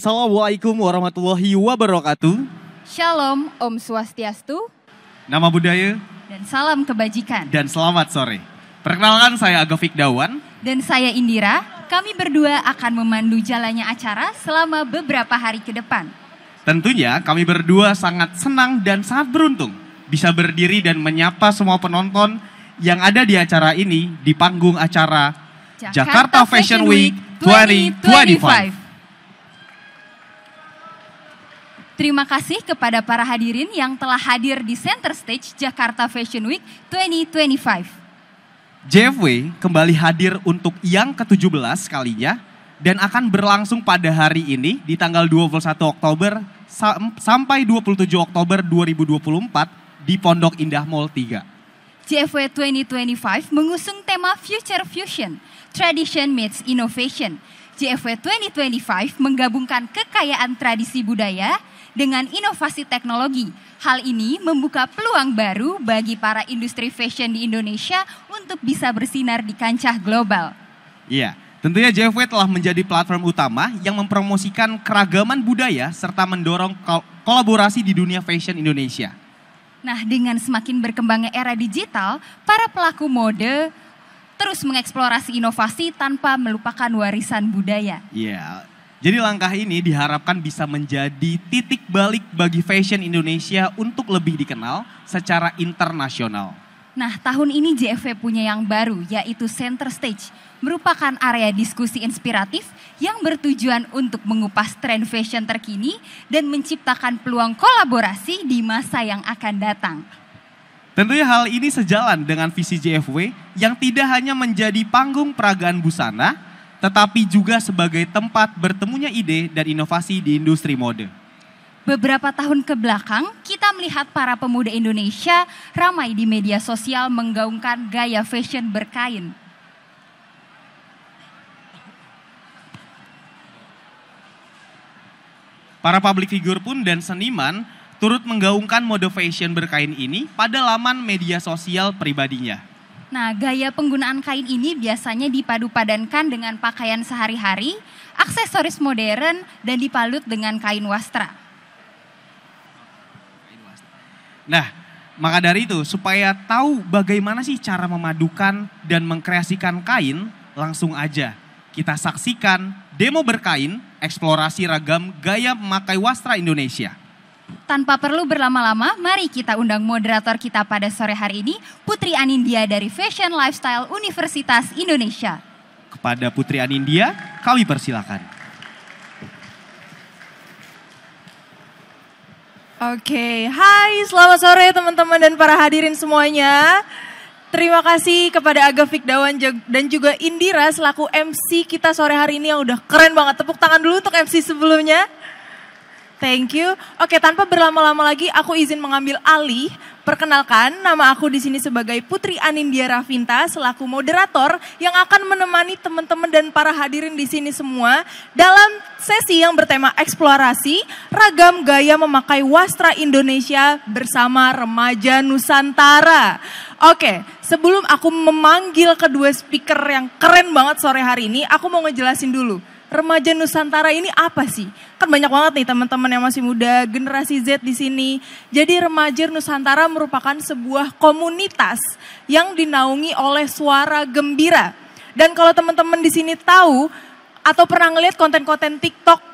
Assalamualaikum warahmatullahi wabarakatuh. Shalom, Om Swastiastu. Nama budaya. Dan salam kebajikan. Dan selamat sore. Perkenalkan saya Aga Fikdawan. Dan saya Indira. Kami berdua akan memandu jalannya acara selama beberapa hari ke depan. Tentunya kami berdua sangat senang dan sangat beruntung bisa berdiri dan menyapa semua penonton yang ada di acara ini di panggung acara Jakarta Fashion Week 2025. Terima kasih kepada para hadirin yang telah hadir di Center Stage Jakarta Fashion Week 2025. JFW kembali hadir untuk yang ke-17 kalinya dan akan berlangsung pada hari ini di tanggal 21 Oktober sampai 27 Oktober 2024 di Pondok Indah Mall 3. JFW 2025 mengusung tema Future Fusion, Tradition Meets Innovation. JFW 2025 menggabungkan kekayaan tradisi budaya dengan inovasi teknologi. Hal ini membuka peluang baru bagi para industri fashion di Indonesia untuk bisa bersinar di kancah global. Iya, tentunya JFW telah menjadi platform utama yang mempromosikan keragaman budaya serta mendorong kolaborasi di dunia fashion Indonesia. Nah, dengan semakin berkembangnya era digital, para pelaku mode terus mengeksplorasi inovasi tanpa melupakan warisan budaya. Iya. Jadi langkah ini diharapkan bisa menjadi titik balik bagi fashion Indonesia untuk lebih dikenal secara internasional. Nah, tahun ini JFW punya yang baru, yaitu Center Stage. Merupakan area diskusi inspiratif yang bertujuan untuk mengupas tren fashion terkini dan menciptakan peluang kolaborasi di masa yang akan datang. Tentunya hal ini sejalan dengan visi JFW yang tidak hanya menjadi panggung peragaan busana, tetapi juga sebagai tempat bertemunya ide dan inovasi di industri mode. Beberapa tahun ke belakang, kita melihat para pemuda Indonesia ramai di media sosial menggaungkan gaya fashion berkain. Para public figure pun dan seniman turut menggaungkan mode fashion berkain ini pada laman media sosial pribadinya. Nah, gaya penggunaan kain ini biasanya dipadu-padankan dengan pakaian sehari-hari, aksesoris modern, dan dipalut dengan kain wastra. Nah, maka dari itu supaya tahu bagaimana sih cara memadukan dan mengkreasikan kain, langsung aja kita saksikan demo berkain, eksplorasi ragam gaya memakai wastra Indonesia. Tanpa perlu berlama-lama, mari kita undang moderator kita pada sore hari ini, Putri Anindya dari Fashion Lifestyle Universitas Indonesia. Kepada Putri Anindya, kami persilakan. Oke, hai, selamat sore teman-teman dan para hadirin semuanya. Terima kasih kepada Aga Fikdawan dan juga Indira selaku MC kita sore hari ini yang udah keren banget. Tepuk tangan dulu untuk MC sebelumnya. Thank you. Oke, tanpa berlama-lama lagi, aku izin mengambil alih. Perkenalkan, nama aku di sini sebagai Putri Anindya Ravinta selaku moderator yang akan menemani teman-teman dan para hadirin di sini semua dalam sesi yang bertema eksplorasi ragam gaya memakai wastra Indonesia bersama remaja Nusantara. Oke, sebelum aku memanggil kedua speaker yang keren banget sore hari ini, aku mau ngejelasin dulu. Remaja Nusantara ini apa sih? Kan banyak banget nih teman-teman yang masih muda, generasi Z di sini. Jadi Remaja Nusantara merupakan sebuah komunitas yang dinaungi oleh Suara Gembira. Dan kalau teman-teman di sini tahu atau pernah ngeliat konten-konten TikTok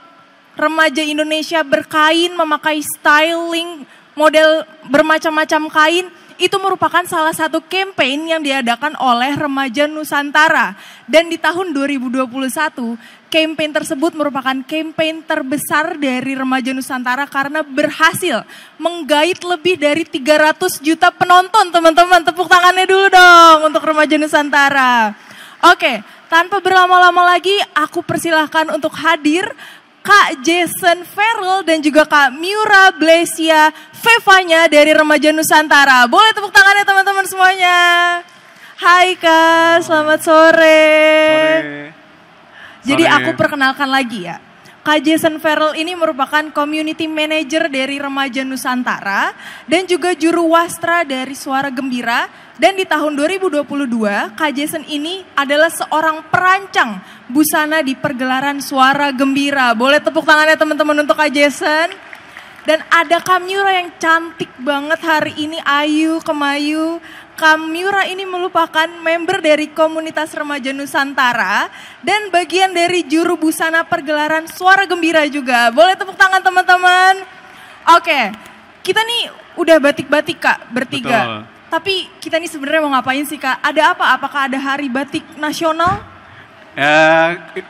remaja Indonesia berkain, memakai styling, model bermacam-macam kain, itu merupakan salah satu campaign yang diadakan oleh Remaja Nusantara. Dan di tahun 2021, campaign tersebut merupakan campaign terbesar dari Remaja Nusantara karena berhasil menggait lebih dari 300 juta penonton, teman-teman. Tepuk tangannya dulu dong untuk Remaja Nusantara. Oke, tanpa berlama-lama lagi, aku persilahkan untuk hadir Kak Jason Ferrell dan juga Kak Miura Blesia Fevanya dari Remaja Nusantara. Boleh tepuk tangannya teman-teman semuanya. Hai Kak, selamat sore. Sore. Jadi aku perkenalkan lagi ya. Kak Jason Farrell ini merupakan Community Manager dari Remaja Nusantara dan juga Juru Wastra dari Suara Gembira. Dan di tahun 2022, Kak Jason ini adalah seorang perancang busana di pergelaran Suara Gembira. Boleh tepuk tangannya teman-teman untuk Kak Jason. Dan ada Kak Miura yang cantik banget hari ini, Ayu Kemayu. Kak Miura ini merupakan member dari komunitas Remaja Nusantara dan bagian dari juru busana pergelaran Suara Gembira juga. Boleh tepuk tangan teman-teman. Oke, kita nih udah batik-batik Kak bertiga. Betul. Tapi kita nih sebenarnya mau ngapain sih Kak? Ada apa? Apakah ada hari batik nasional?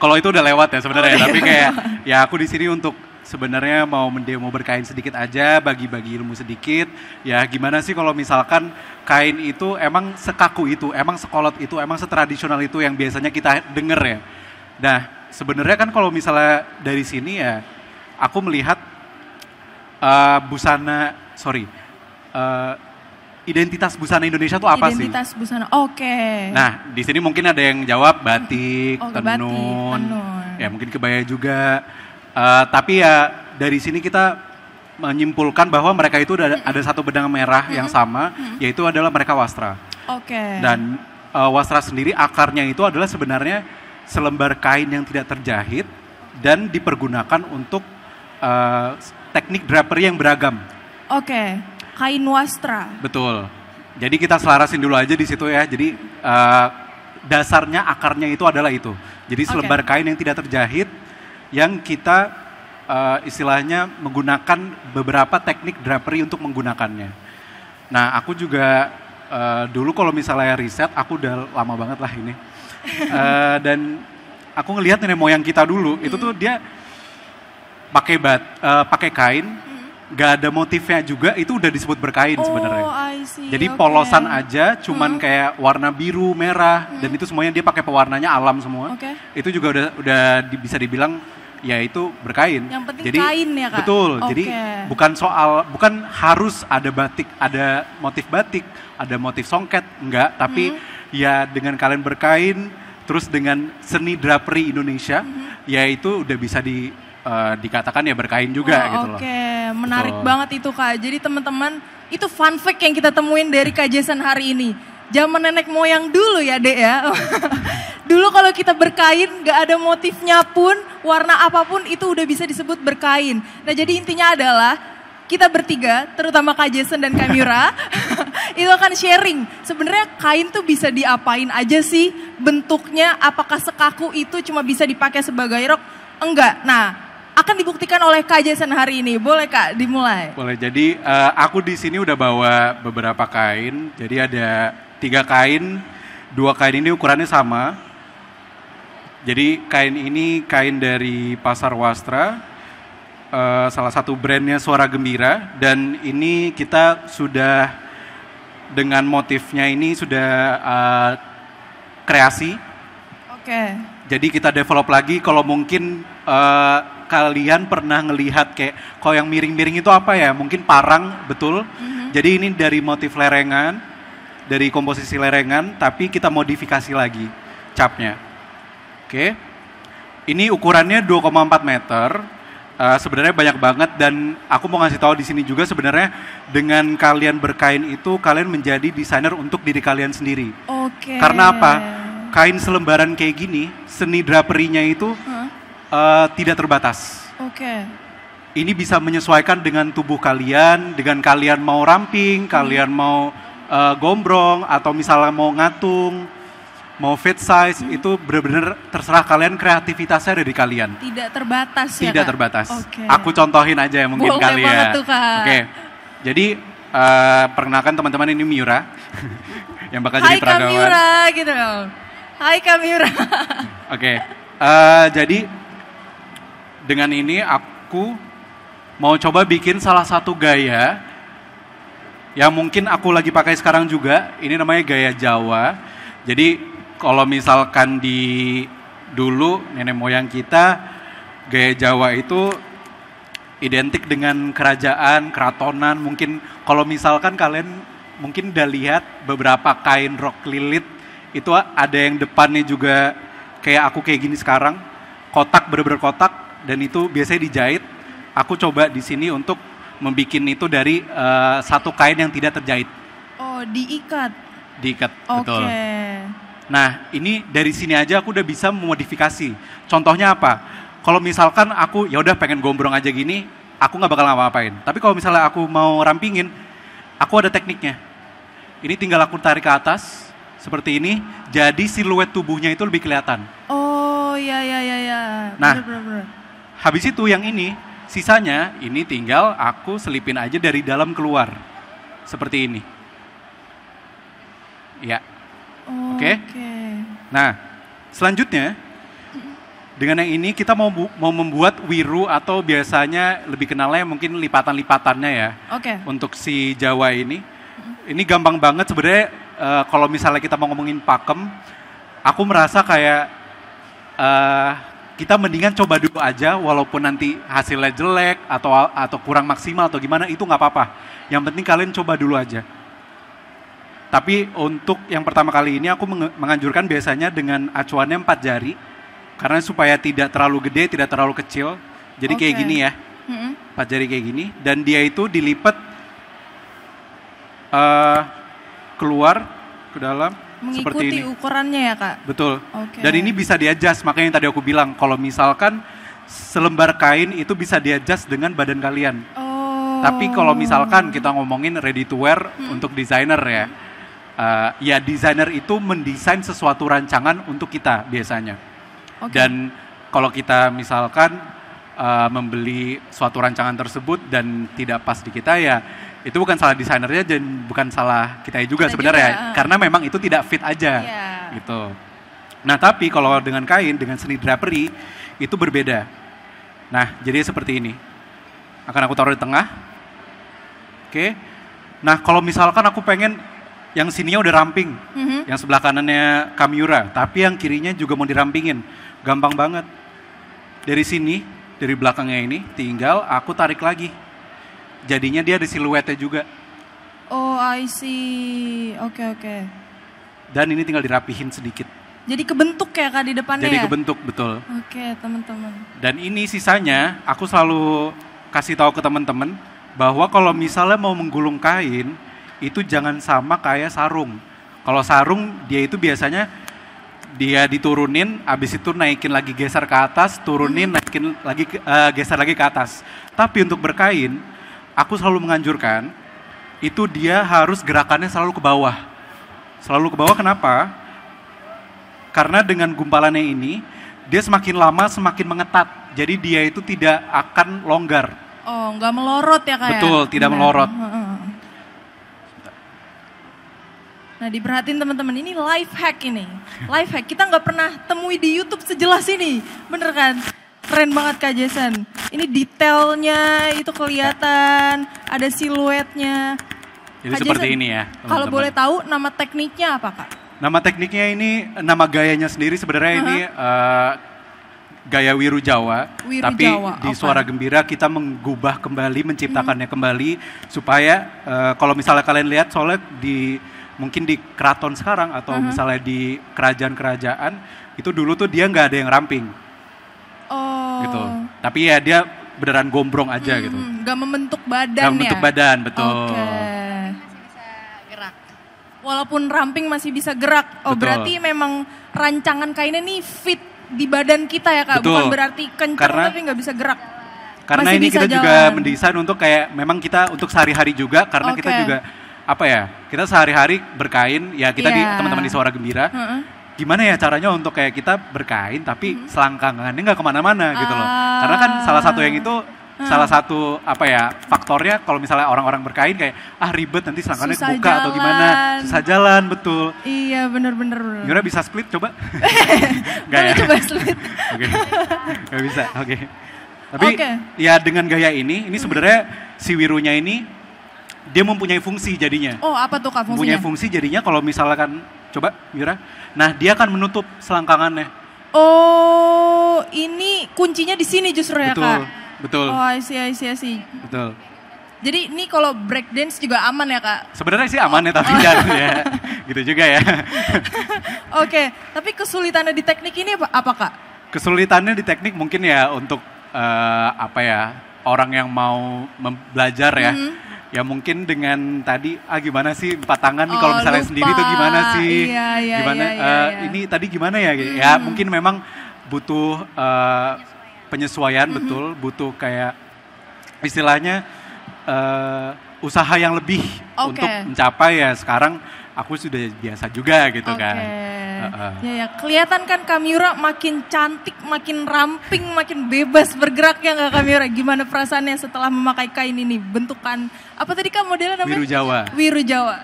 Kalau itu udah lewat ya sebenarnya, tapi kayak ya aku di sini untuk sebenarnya mau mendemo berkain sedikit aja, bagi-bagi ilmu sedikit. Ya gimana sih kalau misalkan kain itu emang sekaku itu, emang sekolot itu, emang setradisional itu yang biasanya kita denger ya. Nah sebenarnya kan kalau misalnya dari sini ya, aku melihat identitas busana Indonesia tuh apa sih? Identitas busana, oke. Nah di sini mungkin ada yang jawab batik, tenun, tenun. ya mungkin kebaya juga. Tapi ya dari sini kita menyimpulkan bahwa mereka itu ada satu benang merah yang sama, yaitu adalah mereka wastra. Oke. Dan wastra sendiri akarnya itu adalah sebenarnya selembar kain yang tidak terjahit dan dipergunakan untuk teknik drapery yang beragam. Oke, kain wastra. Betul. Jadi kita selarasin dulu aja di situ ya. Jadi dasarnya akarnya itu adalah itu. Jadi selembar kain yang tidak terjahit yang kita istilahnya menggunakan beberapa teknik drapery untuk menggunakannya. Nah aku juga dulu kalau misalnya riset, aku udah lama banget lah ini. Dan aku ngelihat nenek moyang kita dulu, itu tuh dia pakai kain, gak ada motifnya juga, itu udah disebut berkain sebenarnya. I see. Jadi polosan aja, cuman kayak warna biru, merah, dan itu semuanya dia pakai pewarnanya alam semua. Itu juga udah bisa dibilang ya itu berkain. Yang penting jadi, kain ya Kak? Betul, jadi bukan harus ada batik, ada motif batik, ada motif songket, enggak. Tapi ya dengan kalian berkain, terus dengan seni drapery Indonesia, ya itu udah bisa dikatakan ya berkain juga gitu loh. Oke, menarik banget itu Kak. Jadi teman-teman, itu fun fact yang kita temuin dari Kak Jason hari ini. Zaman nenek moyang dulu ya Dek ya. Dulu kalau kita berkain gak ada motifnya pun, warna apapun itu udah bisa disebut berkain. Nah jadi intinya adalah kita bertiga, terutama Kak Jason dan Kak Miura, itu akan sharing. Sebenarnya kain tuh bisa diapain aja sih bentuknya, apakah sekaku itu cuma bisa dipakai sebagai rok? Enggak. Nah, akan dibuktikan oleh Kak Jason hari ini. Boleh Kak, dimulai? Boleh. Jadi aku di sini udah bawa beberapa kain. Jadi ada 3 kain, 2 kain ini ukurannya sama. Jadi kain ini kain dari Pasar Wastra, salah satu brandnya Suara Gembira. Dan ini kita sudah dengan motifnya ini sudah kreasi. Oke. Jadi kita develop lagi kalau mungkin kalian pernah ngelihat kayak kalau yang miring-miring itu apa ya? Mungkin parang, betul. Jadi ini dari motif lerengan, dari komposisi lerengan, tapi kita modifikasi lagi capnya. Oke. Ini ukurannya 2,4 meter. Sebenarnya banyak banget dan aku mau ngasih tahu di sini juga sebenarnya dengan kalian berkain itu kalian menjadi desainer untuk diri kalian sendiri. Oke. Karena apa? Kain selembaran kayak gini, seni draperinya itu tidak terbatas. Oke. Ini bisa menyesuaikan dengan tubuh kalian, dengan kalian mau ramping, kalian mau gombrong, atau misalnya mau ngatung, mau fit size, itu benar-benar terserah kalian, kreativitasnya dari kalian. Tidak terbatas ya Tidak Kak? terbatas. Oke. Aku contohin aja ya mungkin Boleh kalian. banget tuh, Kak. Oke, jadi perkenalkan teman-teman, ini Miura yang bakal jadi peragawan. Hai Kak Miura gitu. Hai Kak Miura. Oke, jadi dengan ini aku mau coba bikin salah satu gaya yang mungkin aku lagi pakai sekarang juga. Ini namanya gaya Jawa. Jadi kalau misalkan di dulu nenek moyang kita, gaya Jawa itu identik dengan kerajaan, keratonan. Mungkin kalau misalkan kalian mungkin udah lihat beberapa kain rok lilit, itu ada yang depannya juga kayak aku kayak gini sekarang, kotak, bener-bener kotak, dan itu biasanya dijahit. Aku coba di sini untuk membuat itu dari satu kain yang tidak terjahit. Oh, diikat. Diikat, Oke. betul. Nah, ini dari sini aja aku udah bisa memodifikasi. Contohnya apa? Kalau misalkan aku ya udah pengen gombrong aja gini, aku nggak bakal ngapa-ngapain. Tapi kalau misalnya aku mau rampingin, aku ada tekniknya. Ini tinggal aku tarik ke atas seperti ini, jadi siluet tubuhnya itu lebih kelihatan. Oh, ya. Nah, Bener. habis itu yang ini, sisanya ini tinggal aku selipin aja dari dalam keluar. Seperti ini. Ya. Oke. Nah, selanjutnya dengan yang ini kita mau membuat wiru atau biasanya lebih kenalnya mungkin lipatan-lipatannya ya. Oke. Untuk si Jawa ini. Ini gampang banget sebenarnya kalau misalnya kita mau ngomongin pakem, aku merasa kayak kita mendingan coba dulu aja walaupun nanti hasilnya jelek atau kurang maksimal atau gimana itu nggak apa-apa. Yang penting kalian coba dulu aja. Tapi untuk yang pertama kali ini aku menganjurkan biasanya dengan acuannya 4 jari. Karena supaya tidak terlalu gede, tidak terlalu kecil. Jadi kayak gini ya. 4 jari kayak gini. Dan dia itu dilipat keluar ke dalam seperti ini. Mengikuti ukurannya ya Kak? Betul. Oke. Dan ini bisa di-adjust. Makanya yang tadi aku bilang. Kalau misalkan selembar kain itu bisa di-adjust dengan badan kalian. Oh. Tapi kalau misalkan kita ngomongin ready to wear untuk desainer ya. Ya desainer itu mendesain sesuatu rancangan untuk kita biasanya. Okay. Dan kalau kita misalkan membeli suatu rancangan tersebut dan tidak pas di kita ya itu bukan salah desainernya dan bukan salah kita juga sebenarnya. Karena memang itu tidak fit aja gitu. Nah tapi kalau dengan kain, dengan seni drapery itu berbeda. Nah jadi seperti ini. Akan aku taruh di tengah. Oke. Nah kalau misalkan aku pengen yang sininya udah ramping, yang sebelah kanannya Kamiura, tapi yang kirinya juga mau dirampingin. Gampang banget. Dari sini, dari belakangnya ini, tinggal aku tarik lagi. Jadinya dia ada siluetnya juga. Oh, I see. Oke. Dan ini tinggal dirapihin sedikit. Jadi kebentuk ya Kak di depannya Jadi ya? kebentuk, betul. Oke, teman-teman. Dan ini sisanya, aku selalu kasih tahu ke teman-teman, bahwa kalau misalnya mau menggulung kain, itu jangan sama kayak sarung. Kalau sarung dia itu biasanya dia diturunin, abis itu naikin lagi geser ke atas, turunin, naikin lagi geser lagi ke atas. Tapi untuk berkain, aku selalu menganjurkan itu dia harus gerakannya selalu ke bawah. Selalu ke bawah kenapa? Karena dengan gumpalannya ini dia semakin lama semakin mengetat. Jadi dia itu tidak akan longgar. Oh, nggak melorot ya Kak? Betul, tidak melorot. Nah diperhatiin teman-teman, ini life hack ini. Life hack, kita nggak pernah temui di YouTube sejelas ini. Bener kan? Keren banget Kak Jason. Ini detailnya itu kelihatan, ada siluetnya. Jadi Kak seperti Jason, ini ya. Kalau boleh tahu nama tekniknya apa Kak? Nama tekniknya ini, nama gayanya sendiri sebenarnya ini gaya Wiru Jawa. Tapi Jawa, di Suara Gembira kita menggubah kembali, menciptakannya kembali. Supaya kalau misalnya kalian lihat soalnya mungkin di keraton sekarang atau misalnya di kerajaan-kerajaan itu dulu tuh dia nggak ada yang ramping, gitu. Tapi ya dia beneran gombrong aja gitu. Nggak membentuk badan Nggak membentuk badan, betul. Oke. Masih bisa gerak. Walaupun ramping masih bisa gerak. Oh Betul. berarti memang rancangan kainnya nih fit di badan kita ya Kak. Betul. Bukan berarti kencang tapi nggak bisa gerak. Karena Masih ini bisa kita juga jalan. mendesain untuk kayak memang kita untuk sehari-hari juga karena kita Oke. juga apa ya, kita sehari-hari berkain ya kita di Iya. teman-teman di Suara Gembira. Gimana ya caranya untuk kayak kita berkain tapi selangkangannya nggak kemana-mana gitu loh. Karena kan salah satu yang itu salah satu apa ya faktornya kalau misalnya orang-orang berkain kayak ribet nanti selangkangannya Susah kebuka atau gimana, jalan. susah jalan, betul. Iya bener-bener. Yura bisa split coba? Nggak Boleh ya? coba split. Oke, nggak bisa. Oke. Tapi Oke. ya dengan gaya ini sebenarnya si Wirunya ini dia mempunyai fungsi jadinya. Oh apa tuh Kak Mempunyai fungsinya? fungsi jadinya kalau misalkan coba Wira, nah dia akan menutup selangkangannya. Oh ini kuncinya di sini justru ya Betul, Kak? betul, Oh I see. betul. Jadi ini kalau break dance juga aman ya Kak? Sebenarnya sih aman ya tapi jangan ya, gitu juga ya. Oke, tapi kesulitannya di teknik ini apa Kak? Kesulitannya di teknik mungkin ya untuk apa ya, orang yang mau belajar ya. Ya mungkin dengan tadi gimana sih 4 tangan nih kalau misalnya lupa. sendiri tuh gimana sih? Iya, gimana iya. ini tadi gimana ya? Ya mungkin memang butuh penyesuaian betul, butuh kayak istilahnya usaha yang lebih untuk mencapai ya. Sekarang aku sudah biasa juga gitu kan. Ya, kelihatan kan Kamiura makin cantik, makin ramping, makin bebas bergerak ya nggak Kamiura? Gimana perasaannya setelah memakai kain ini? Bentukan apa tadi Kak modelnya namanya? Wiru Jawa. Wiru Jawa.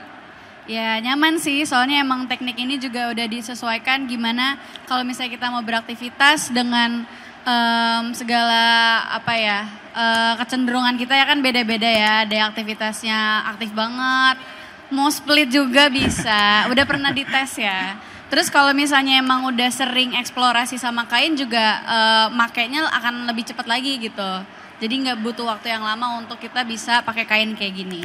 Ya nyaman sih, soalnya emang teknik ini juga udah disesuaikan gimana kalau misalnya kita mau beraktivitas dengan segala apa ya, kecenderungan kita ya kan beda-beda ya. Ada yang aktivitasnya aktif banget, mau split juga bisa, udah pernah dites ya. Terus kalau misalnya emang udah sering eksplorasi sama kain juga makainya akan lebih cepat lagi gitu. Jadi nggak butuh waktu yang lama untuk kita bisa pakai kain kayak gini.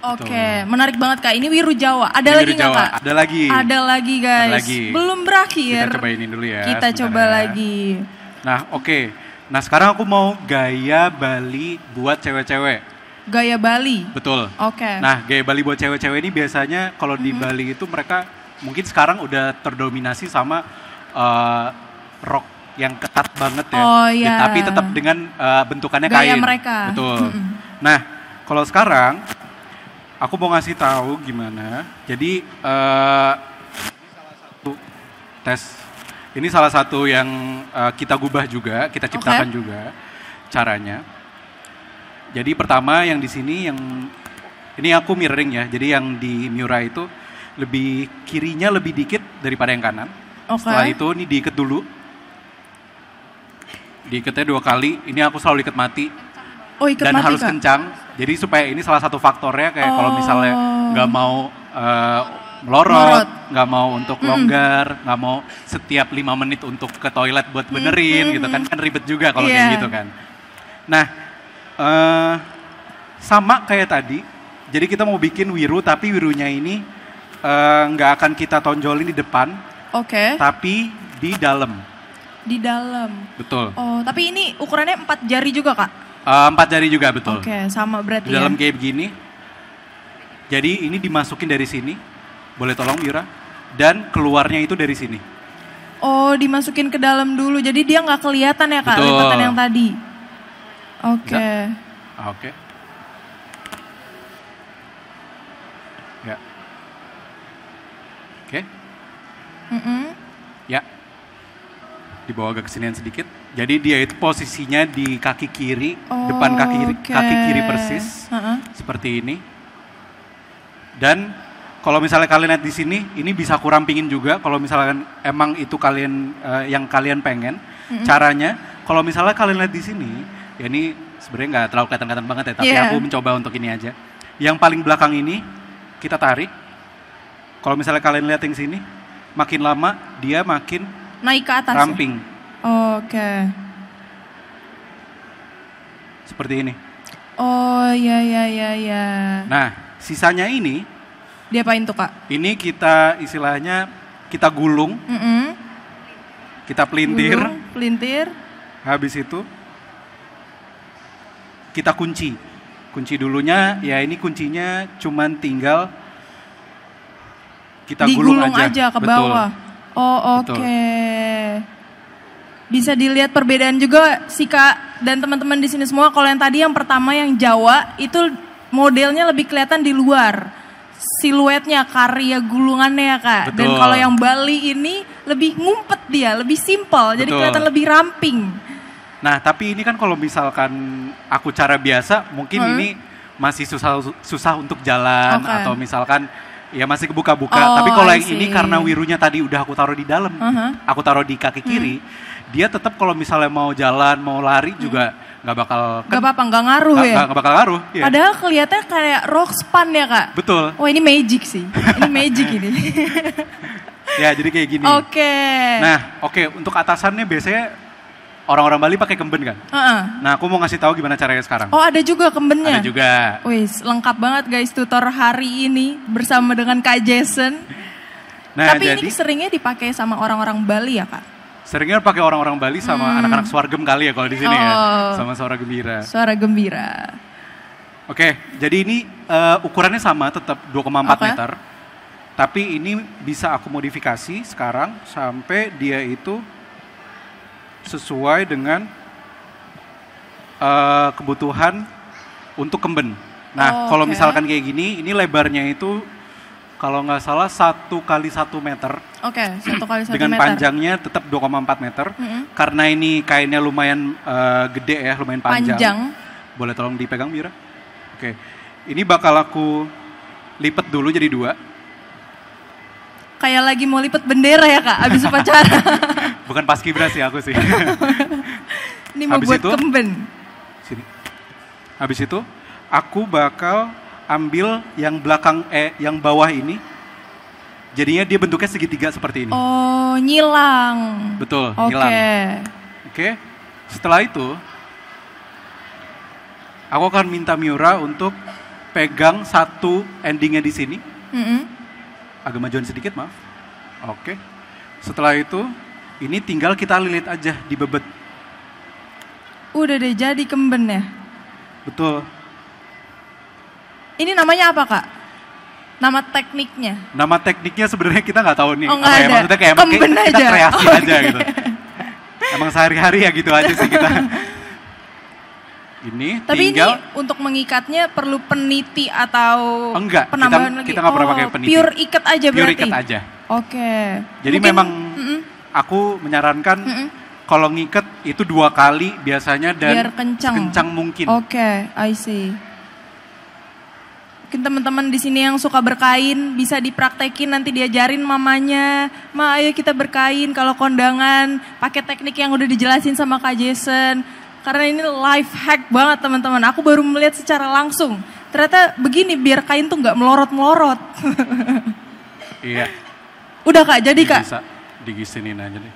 Oke, menarik banget Kak. Ini Wiru Jawa. Ada lagi nggak Kak? Ada lagi. Ada lagi guys. Ada lagi. Belum berakhir. Kita coba ini dulu ya. Kita coba lagi. Nah oke. Nah sekarang aku mau gaya Bali buat cewek-cewek. Gaya Bali? Betul. Oke. Nah gaya Bali buat cewek-cewek ini biasanya kalau di Bali itu mereka mungkin sekarang udah terdominasi sama rok yang ketat banget ya. Oh iya. Tapi tetap dengan bentukannya gaya kain. Mereka. Betul. Nah kalau sekarang aku mau ngasih tahu gimana. Jadi ini salah satu yang kita gubah juga, kita ciptakan juga caranya. Jadi pertama yang di sini ini aku mirroring ya. Jadi yang di Miura itu kirinya lebih dikit daripada yang kanan. Setelah itu ini diikat dulu. Diikatnya 2 kali. Ini aku selalu ikat mati. Oh, ikat dan mati, harus Kak? kencang. Jadi supaya ini salah satu faktornya kayak kalau misalnya nggak mau melorot, nggak mau untuk longgar, nggak mau setiap 5 menit untuk ke toilet buat benerin gitu kan ribet juga kalau kayak gitu kan. Nah, sama kayak tadi. Jadi kita mau bikin wiru tapi wirunya ini nggak akan kita tonjolin di depan. Tapi di dalam. Di dalam. Betul. Oh, tapi ini ukurannya 4 jari juga Kak? 4 jari juga betul. Sama berarti di dalam kayak begini. Jadi ini dimasukin dari sini. Boleh tolong Miura. Dan keluarnya itu dari sini. Oh, dimasukin ke dalam dulu. Jadi dia nggak kelihatan ya Kak, lipatan yang tadi. Oke. Ya. Oke. Ya. Dibawa agak kesinian sedikit. Jadi dia itu posisinya di kaki kiri, depan kaki kiri persis. Seperti ini. Dan kalau misalnya kalian lihat di sini, ini bisa aku rampingin juga. Kalau misalkan emang itu kalian yang kalian pengen, caranya. Kalau misalnya kalian lihat di sini, ya ini sebenarnya nggak terlalu kelihatan banget ya. Tapi aku mencoba untuk ini aja. Yang paling belakang ini kita tarik. Kalau misalnya kalian lihat yang sini, makin lama dia makin naik ke atas. Ramping. Ya? Seperti ini. Oh ya. Nah, sisanya ini diapain tuh Kak? Ini kita istilahnya kita gulung. Kita pelintir. Pelintir. Habis itu kita kunci. Kunci dulunya ya ini kuncinya cuman tinggal kita gulung aja ke bawah. Oh oke. Bisa dilihat perbedaan juga sih Kak dan teman-teman di sini semua. Kalau yang tadi yang pertama yang Jawa itu modelnya lebih kelihatan di luar. Siluetnya, karya gulungannya ya Kak. Betul. Dan kalau yang Bali ini lebih ngumpet dia, lebih simpel. Jadi kelihatan lebih ramping. Nah tapi ini kan kalau misalkan aku cara biasa mungkin ini masih susah untuk jalan atau misalkan ya masih kebuka-buka. Tapi kalau yang ini karena wirunya tadi udah aku taruh di dalam, aku taruh di kaki kiri, dia tetap kalau misalnya mau jalan, mau lari juga nggak bakal. Nggak apa-apa, nggak ngaruh ya? Nggak bakal ngaruh. Ya. Padahal kelihatannya kayak rock span ya Kak? Betul. Oh ini magic sih, ini magic ini. Ya jadi kayak gini. Nah untuk atasannya biasanya orang-orang Bali pakai kemben kan? Nah aku mau ngasih tahu gimana caranya sekarang. Oh ada juga kembennya? Ada juga. Wih lengkap banget guys tutor hari ini bersama dengan Kak Jason. Nah, Tapi ini seringnya dipakai sama orang-orang Bali ya Kak? Seringnya pakai orang-orang Bali sama anak-anak Swargem kali ya kalau di sini ya. Sama Suara Gembira. Suara gembira. Oke, jadi ini ukurannya sama, tetap 2,4 meter. Tapi ini bisa aku modifikasi sekarang sampai dia itu sesuai dengan kebutuhan untuk kemben. Nah, kalau misalkan kayak gini, ini lebarnya itu kalau nggak salah 1 kali 1 meter. Oke, 1 kali 1 dengan meter. panjangnya tetap 2,4 meter. Karena ini kainnya lumayan gede ya, lumayan panjang. Boleh tolong dipegang, Mira? Oke. Ini bakal aku lipat dulu jadi 2. Kayak lagi mau lipet bendera ya Kak, abis upacara. Bukan paskibra sih aku sih. Ini mau Habis buat itu, kemben. Sini. Habis itu, aku bakal ambil yang belakang, yang bawah ini. Jadinya dia bentuknya segitiga seperti ini. Oh, nyilang. Betul, Oke. nyilang. Oke, setelah itu, aku akan minta Miura untuk pegang satu endingnya di sini. Agak majuan sedikit, maaf. Oke. Setelah itu, ini tinggal kita lilit aja di bebet. Udah deh jadi kemben ya. Betul. Ini namanya apa Kak? Nama tekniknya? Nama tekniknya sebenarnya kita nggak tahu nih. Oh, nggak apa ya, ada. maksudnya kayak Kemben kita aja. kreasi aja gitu. Emang sehari-hari ya gitu aja sih kita. Ini Tapi tinggal. ini untuk mengikatnya perlu peniti atau Enggak, penambahan lagi? kita nggak pernah pakai peniti. Pure ikat aja Pure berarti? ikat aja. Oke. Jadi Mungkin- memang aku menyarankan kalau ngikat itu 2 kali biasanya dan biar kencang. sekencang mungkin. Oke, I see. Mungkin teman-teman di sini yang suka berkain bisa dipraktekin nanti diajarin mamanya. Ma, ayo kita berkain kalau kondangan pakai teknik yang udah dijelasin sama Kak Jason. Karena ini life hack banget teman-teman. Aku baru melihat secara langsung. Ternyata begini biar kain tuh nggak melorot-melorot. Iya. Udah Kak, jadi Kak. Bisa digisinin aja deh.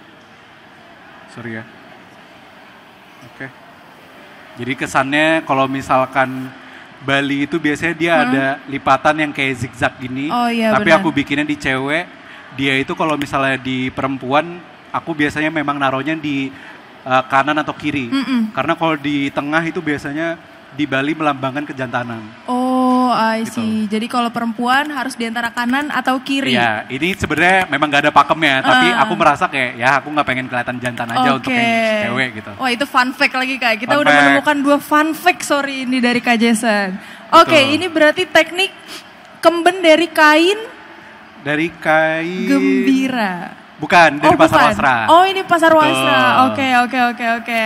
Sorry ya. Oke. Jadi kesannya kalau misalkan Bali itu biasanya dia ada lipatan yang kayak zigzag gini. Oh iya, tapi benar. aku bikinnya di cewek. Dia itu kalau misalnya di perempuan, aku biasanya memang naruhnya di kanan atau kiri. Karena kalau di tengah itu biasanya di Bali melambangkan kejantanan. Oh, I Gitu. see. Jadi kalau perempuan harus di antara kanan atau kiri. Iya, ini sebenarnya memang gak ada pakemnya, tapi aku merasa kayak ya aku nggak pengen kelihatan jantan aja untuk yang cewek gitu. Wah itu fun fact lagi Kak. Kita Fun udah fact. menemukan 2 fun fact sorry ini dari Kak Jason. Oke, Betul. ini berarti teknik kemben dari kain Dari kain gembira. Bukan, dari Pasar bukan. Wasra. Oh ini Pasar Betul. Wasra. Oke.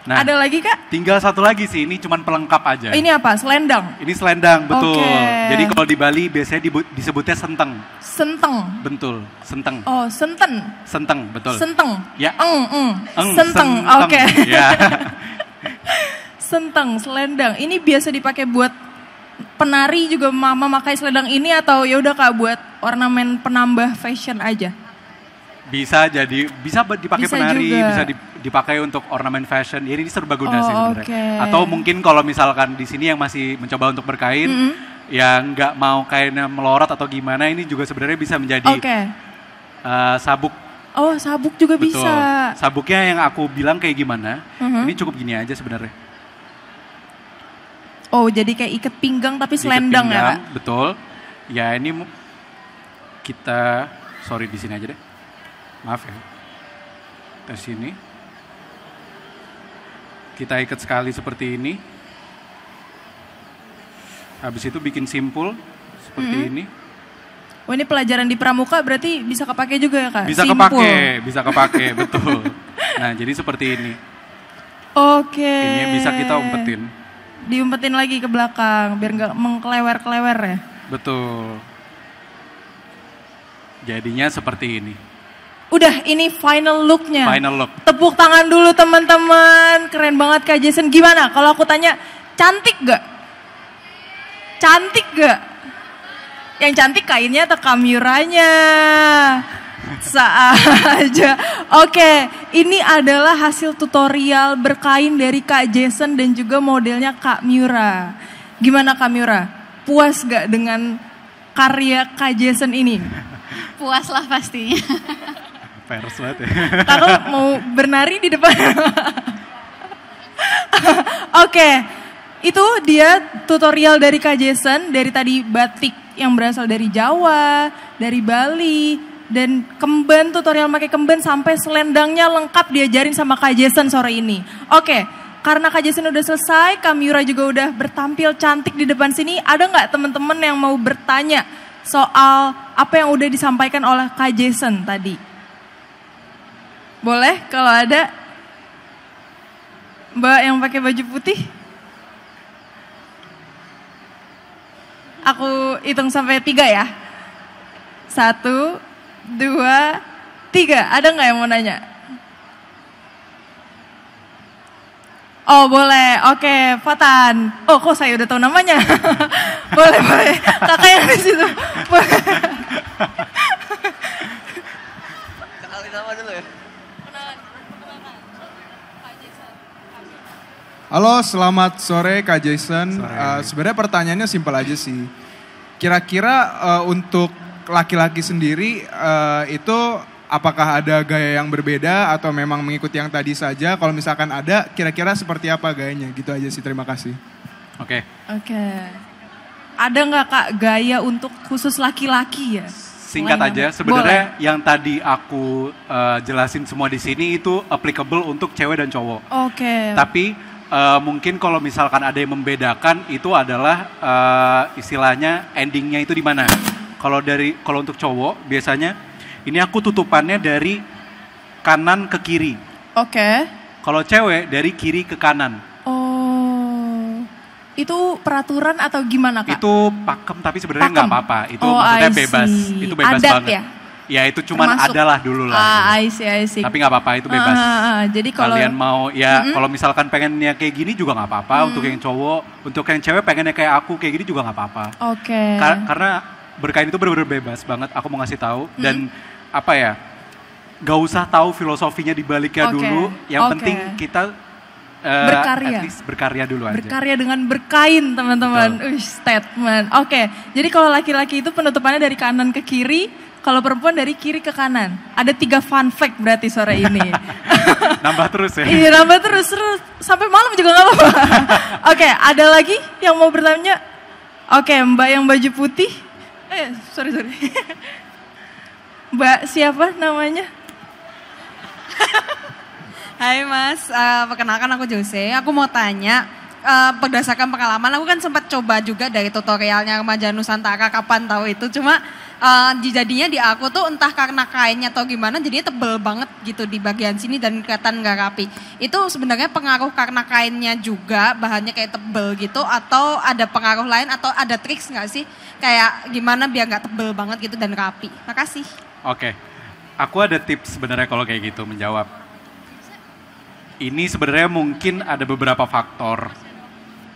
Nah, Ada lagi Kak? tinggal satu lagi sih, ini cuman pelengkap aja. Ini apa? Selendang? Ini selendang, betul. Oke. Jadi kalau di Bali biasanya disebutnya senteng. Senteng? Betul, senteng. Oh senten? Senteng, betul. Senteng? Ya. Senteng, senteng. oke. Ya. Senteng, selendang. Ini biasa dipakai buat penari juga mama pakai selendang ini atau ya udah Kak buat ornamen penambah fashion aja? Bisa dipakai Bisa penari, juga. bisa dipakai untuk ornamen fashion. Ini serbaguna sih Oh, sebenarnya. oke. Atau mungkin kalau misalkan di sini yang masih mencoba untuk berkain, yang nggak mau kainnya melorot atau gimana, ini juga sebenarnya bisa menjadi Oke. sabuk. Oh sabuk juga Betul. bisa. Sabuknya yang aku bilang kayak gimana, ini cukup gini aja sebenarnya. Oh jadi kayak ikat pinggang tapi Diikat selendang ya pinggang, Kak? Betul. Ya ini kita, sorry di sini aja deh. Maaf ya. Kita sini. Kita ikat sekali seperti ini. Habis itu bikin simpul seperti ini. Oh ini pelajaran di pramuka berarti bisa kepake juga ya Kak? Bisa Simpul. bisa kepake, betul. Nah, jadi seperti ini. Oke. Ini bisa kita umpetin. Diumpetin lagi ke belakang biar nggak mengkelewer-kelewer ya? Betul. Jadinya seperti ini. Udah ini final looknya. Final look. Tepuk tangan dulu teman-teman. Keren banget Kak Jason. Gimana kalau aku tanya cantik gak? Cantik gak? Yang cantik kainnya atau kameranya? Aja. Oke, ini adalah hasil tutorial berkain dari Kak Jason dan juga modelnya Kak Miura. Gimana Kak Miura? Puas gak dengan karya Kak Jason ini? Puas lah pastinya. Pers banget ya. Takut mau bernari di depan. Oke, itu dia tutorial dari Kak Jason, dari tadi batik yang berasal dari Jawa, dari Bali, dan kemben, tutorial pakai kemben sampai selendangnya lengkap diajarin sama Kak Jason sore ini. Oke, karena Kak Jason udah selesai, Kak Miura juga udah bertampil cantik di depan sini, ada nggak teman-teman yang mau bertanya soal apa yang udah disampaikan oleh Kak Jason tadi? Boleh kalau ada. Mbak yang pakai baju putih. Aku hitung sampai 3 ya. 1, 2, 3. Ada nggak yang mau nanya? Oh boleh, oke, Fatan. Oh kok saya udah tahu namanya? Boleh, boleh. Kakak yang di situ. Boleh. Kenalin nama dulu ya. Halo, selamat sore Kak Jason. Sebenarnya pertanyaannya simpel aja sih. Kira-kira untuk laki-laki sendiri itu apakah ada gaya yang berbeda atau memang mengikuti yang tadi saja? Kalau misalkan ada, kira-kira seperti apa gayanya? Gitu aja sih, terima kasih. Oke. Ada nggak Kak gaya untuk khusus laki-laki ya? Singkat aja, sebenarnya yang tadi aku jelasin semua di sini itu applicable untuk cewek dan cowok. Oke. Tapi mungkin kalau misalkan ada yang membedakan itu adalah istilahnya endingnya itu di mana. Kalau untuk cowok biasanya ini aku tutupannya dari kanan ke kiri. Oke. Kalau cewek dari kiri ke kanan. Oh, itu peraturan atau gimana Kak? Itu pakem tapi sebenarnya nggak apa-apa. Itu Oh, maksudnya I bebas. see. Itu bebas Adat banget. ya? Ya itu cuman Termasuk. adalah dulu lah. I see. Tapi nggak apa-apa, itu bebas. Jadi kalau Kalian mau ya kalau misalkan pengennya kayak gini juga nggak apa-apa. Untuk yang cowok, untuk yang cewek pengennya kayak aku kayak gini juga nggak apa-apa. Oke. Karena berkain itu benar-benar bebas banget. Aku mau ngasih tahu dan apa ya? Gak usah tahu filosofinya di baliknya dulu. Yang penting kita berkarya. At least berkarya dulu aja. Berkarya dengan berkain teman-teman. Statement. Oke. Jadi kalau laki-laki itu penutupannya dari kanan ke kiri. Kalau perempuan dari kiri ke kanan. Ada 3 fun fact berarti sore ini. Nambah terus ya? Iya nambah terus. Sampai malam juga gak apa-apa. Oke, ada lagi yang mau bertanya? Oke, Mbak yang baju putih. Sorry. Mbak siapa namanya? Hai Mas, perkenalkan aku Jose. Aku mau tanya, berdasarkan pengalaman aku kan sempat coba juga dari tutorialnya Remaja Nusantara, kapan tahu itu. Cuma jadinya di aku tuh entah karena kainnya atau gimana jadinya tebel banget gitu di bagian sini dan kelihatan gak rapi. Itu sebenarnya pengaruh karena kainnya juga bahannya kayak tebel gitu atau ada pengaruh lain atau ada triks gak sih? Kayak gimana biar gak tebel banget gitu dan rapi. Makasih. Oke, aku ada tips sebenarnya kalau kayak gitu menjawab. Ini sebenarnya mungkin ada beberapa faktor.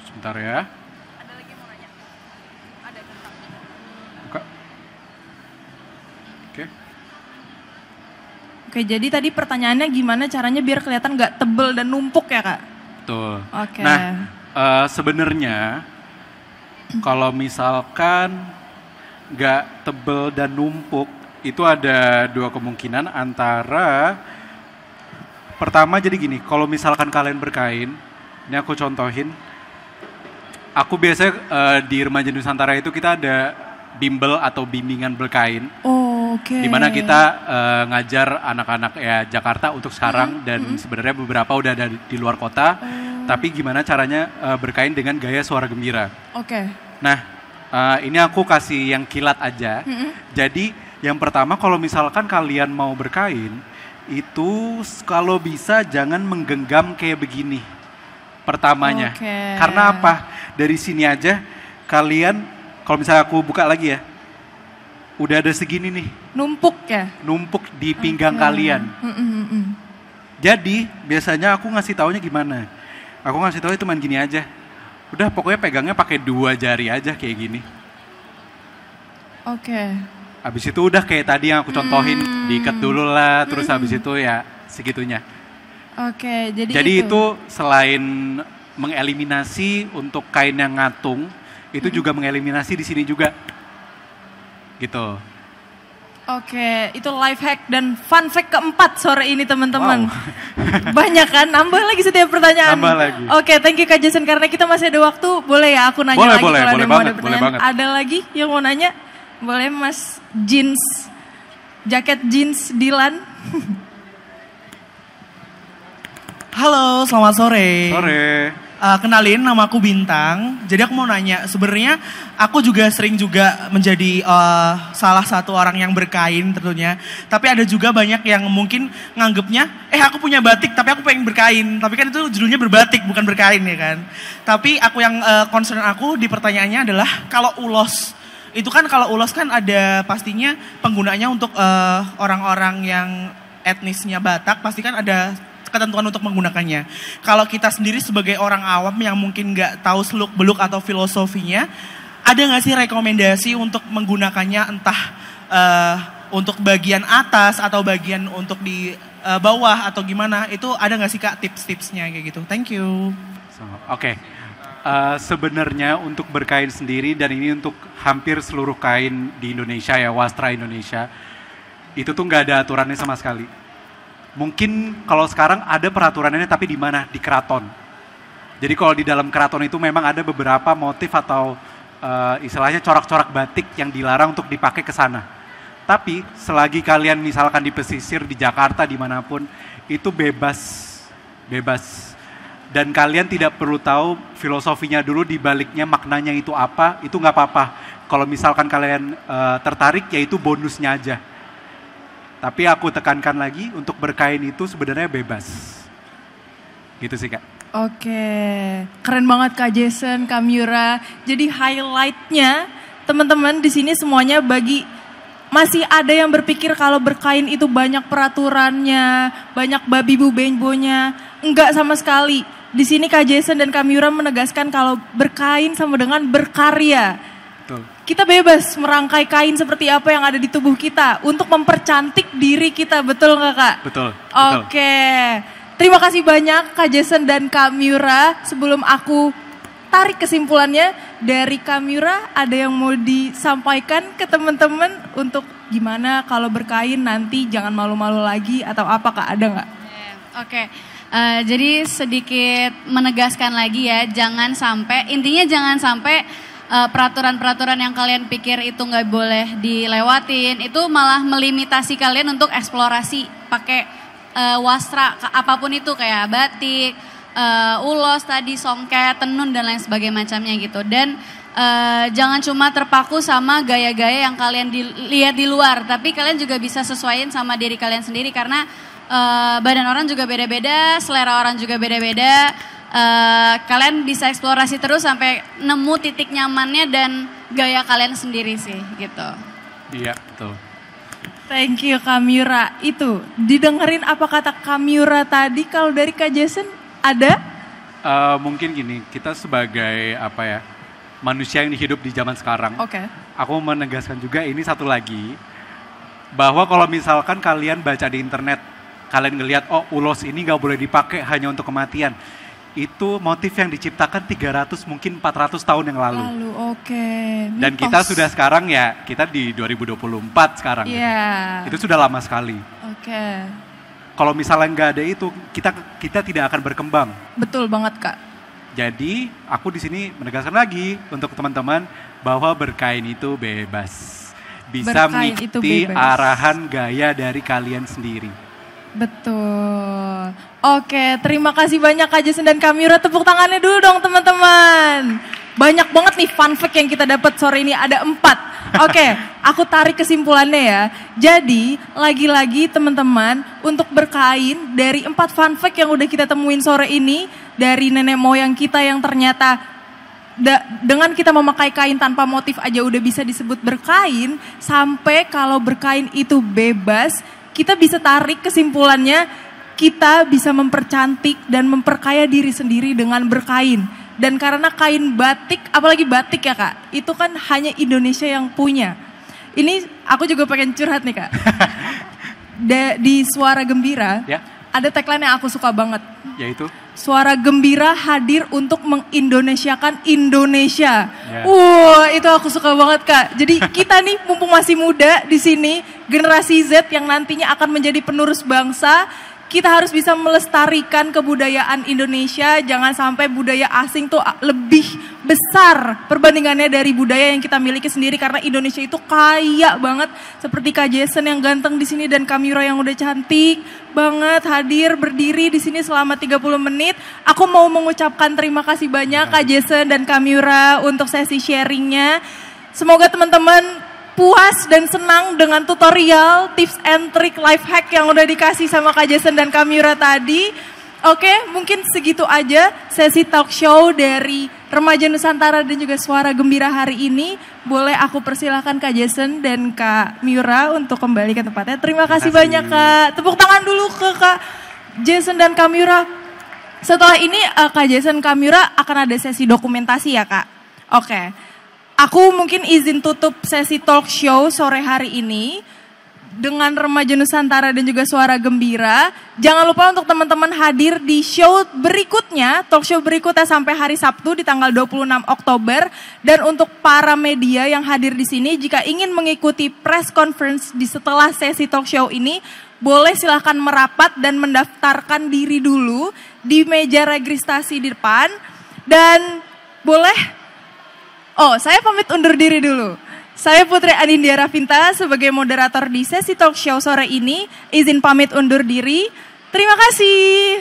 Sebentar ya. Oke, jadi tadi pertanyaannya gimana caranya biar kelihatan gak tebel dan numpuk ya Kak? Betul. Oke. Nah, sebenarnya kalau misalkan gak tebel dan numpuk, itu ada 2 kemungkinan antara, pertama jadi gini, kalau misalkan kalian berkain, ini aku contohin, aku biasanya di Remaja Nusantara itu kita ada bimbel atau bimbingan berkain. Oke. Dimana kita ngajar anak-anak ya Jakarta untuk sekarang dan sebenarnya beberapa udah ada di luar kota. Tapi gimana caranya berkain dengan gaya suara gembira. Oke. Nah ini aku kasih yang kilat aja. Jadi yang pertama kalau misalkan kalian mau berkain itu kalau bisa jangan menggenggam kayak begini. Pertamanya. Karena apa? Dari sini aja kalian kalau misalnya aku buka lagi ya. Udah ada segini nih. Numpuk ya? Numpuk di pinggang kalian. Jadi biasanya aku ngasih taunya gimana? Aku ngasih tahu itu cuma gini aja. Udah pokoknya pegangnya pakai 2 jari aja kayak gini. Oke. Habis itu udah kayak tadi yang aku contohin. Diikat dulu lah. Terus habis itu ya segitunya. Oke, jadi itu selain mengeliminasi untuk kain yang ngatung. Itu juga mengeliminasi di sini juga. Gitu. Oke, itu life hack dan fun fact keempat sore ini teman-teman. Banyak kan? Nambah lagi setiap pertanyaan. Nambah lagi. Oke, thank you Kak Jason. Karena kita masih ada waktu, boleh ya aku nanya lagi kalau ada yang mau ada pertanyaan. Ada lagi yang mau nanya? Boleh Mas Jeans, jaket jeans Dilan. Halo, selamat sore. Sore. Kenalin, nama aku Bintang. Jadi aku mau nanya, sebenarnya aku juga sering juga menjadi salah satu orang yang berkain tentunya. Tapi ada juga banyak yang mungkin nganggepnya, aku punya batik tapi aku pengen berkain. Tapi kan itu judulnya berbatik bukan berkain ya kan. Tapi aku yang concern aku di pertanyaannya adalah kalau ulos. Itu kan kalau ulos kan ada pastinya penggunaannya untuk orang-orang yang etnisnya Batak pasti kan ada ketentuan untuk menggunakannya. Kalau kita sendiri sebagai orang awam yang mungkin nggak tahu seluk-beluk atau filosofinya, ada nggak sih rekomendasi untuk menggunakannya entah untuk bagian atas atau bagian untuk di bawah atau gimana? Itu ada nggak sih Kak tips-tipsnya kayak gitu? Thank you. Oke. Sebenarnya untuk berkain sendiri dan ini untuk hampir seluruh kain di Indonesia ya, wastra Indonesia, itu tuh nggak ada aturannya sama sekali. Mungkin kalau sekarang ada peraturannya tapi di mana? Di keraton. Jadi kalau di dalam keraton itu memang ada beberapa motif atau istilahnya corak-corak batik yang dilarang untuk dipakai ke sana. Tapi selagi kalian misalkan di pesisir, di Jakarta, dimanapun, itu bebas. Dan kalian tidak perlu tahu filosofinya dulu di baliknya maknanya itu apa, itu nggak apa-apa. Kalau misalkan kalian tertarik ya itu bonusnya aja. Tapi aku tekankan lagi, untuk berkain itu sebenarnya bebas. Gitu sih Kak. Oke, keren banget Kak Jason, Kak Miura. Jadi highlightnya teman-teman di sini semuanya masih ada yang berpikir kalau berkain itu banyak peraturannya, banyak babi bu benbonya. Enggak sama sekali. Di sini Kak Jason dan Kak Miura menegaskan kalau berkain sama dengan berkarya. Betul. Kita bebas merangkai kain seperti apa yang ada di tubuh kita untuk mempercantik diri kita, betul nggak Kak? Betul. Oke, terima kasih banyak Kak Jason dan Kak Miura. Sebelum aku tarik kesimpulannya dari Kak Miura, ada yang mau disampaikan ke teman-teman untuk gimana kalau berkain nanti jangan malu-malu lagi atau apa Kak, ada nggak? Oke. Jadi sedikit menegaskan lagi ya, intinya jangan sampai peraturan-peraturan yang kalian pikir itu nggak boleh dilewatin, itu malah melimitasi kalian untuk eksplorasi pakai wastra apapun itu kayak batik, ulos tadi, songket, tenun dan lain sebagainya macamnya gitu. Dan jangan cuma terpaku sama gaya-gaya yang kalian lihat di luar, tapi kalian juga bisa sesuaiin sama diri kalian sendiri karena badan orang juga beda-beda, selera orang juga beda-beda. Kalian bisa eksplorasi terus sampai nemu titik nyamannya dan gaya kalian sendiri sih gitu. Iya betul. Thank you Kak Miura. Itu didengerin apa kata Kak Miura tadi? Kalau dari Kak Jason ada? Mungkin gini, kita sebagai manusia yang hidup di zaman sekarang. Oke. Aku menegaskan juga ini satu lagi, bahwa kalau misalkan kalian baca di internet, kalian ngelihat ulos ini gak boleh dipakai hanya untuk kematian. Itu motif yang diciptakan 300 mungkin 400 tahun yang lalu. Oke. Dan kita sudah sekarang kita di 2024 sekarang. Iya. Itu sudah lama sekali. Oke. Kalau misalnya nggak ada itu, kita tidak akan berkembang. Betul banget Kak. Jadi aku di sini menegaskan lagi untuk teman-teman bahwa berkain itu bebas. Bisa mengikuti arahan gaya dari kalian sendiri. Betul. Oke, terima kasih banyak Kak Jason dan Kak Miura. Tepuk tangannya dulu dong teman-teman. Banyak banget nih fun fact yang kita dapat sore ini, ada 4. Oke, aku tarik kesimpulannya ya. Jadi, lagi-lagi teman-teman, untuk berkain dari 4 fun fact yang udah kita temuin sore ini, dari nenek moyang kita yang ternyata dengan kita memakai kain tanpa motif aja udah bisa disebut berkain, sampai kalau berkain itu bebas, kita bisa tarik kesimpulannya, kita bisa mempercantik dan memperkaya diri sendiri dengan berkain. Dan karena kain batik, apalagi batik ya Kak, itu kan hanya Indonesia yang punya. Ini aku juga pengen curhat nih Kak. Di Suara Gembira, ada tagline yang aku suka banget. Yaitu? Suara Gembira hadir untuk mengindonesiakan Indonesia. Itu aku suka banget Kak. Jadi kita nih mumpung masih muda di sini, generasi Z yang nantinya akan menjadi penerus bangsa, kita harus bisa melestarikan kebudayaan Indonesia. Jangan sampai budaya asing tuh lebih besar perbandingannya dari budaya yang kita miliki sendiri. Karena Indonesia itu kaya banget. Seperti Kak Jason yang ganteng di sini dan Kamira yang udah cantik banget hadir berdiri di sini selama 30 menit. Aku mau mengucapkan terima kasih banyak Kak Jason dan Kamira untuk sesi sharingnya. Semoga teman-teman puas dan senang dengan tutorial, tips and trick, life hack yang udah dikasih sama Kak Jason dan Kamira tadi. Oke, mungkin segitu aja sesi talk show dari Remaja Nusantara dan juga Suara Gembira hari ini. Boleh aku persilahkan Kak Jason dan Kak Mira untuk kembali ke tempatnya. Terima kasih banyak Kak. Tepuk tangan dulu ke Kak Jason dan Kak Mira. Setelah ini Kak Jason Kak Mira akan ada sesi dokumentasi ya Kak. Oke. Aku mungkin izin tutup sesi talk show sore hari ini dengan Remaja Nusantara dan juga Suara Gembira. Jangan lupa untuk teman-teman hadir di show berikutnya, talk show berikutnya sampai hari Sabtu di tanggal 26 Oktober. Dan untuk para media yang hadir di sini, jika ingin mengikuti press conference di setelah sesi talk show ini, boleh silahkan merapat dan mendaftarkan diri dulu di meja registrasi di depan. Dan boleh... saya pamit undur diri dulu. Saya Putri Anindya Ravinta sebagai moderator di sesi talk show sore ini. Izin pamit undur diri. Terima kasih.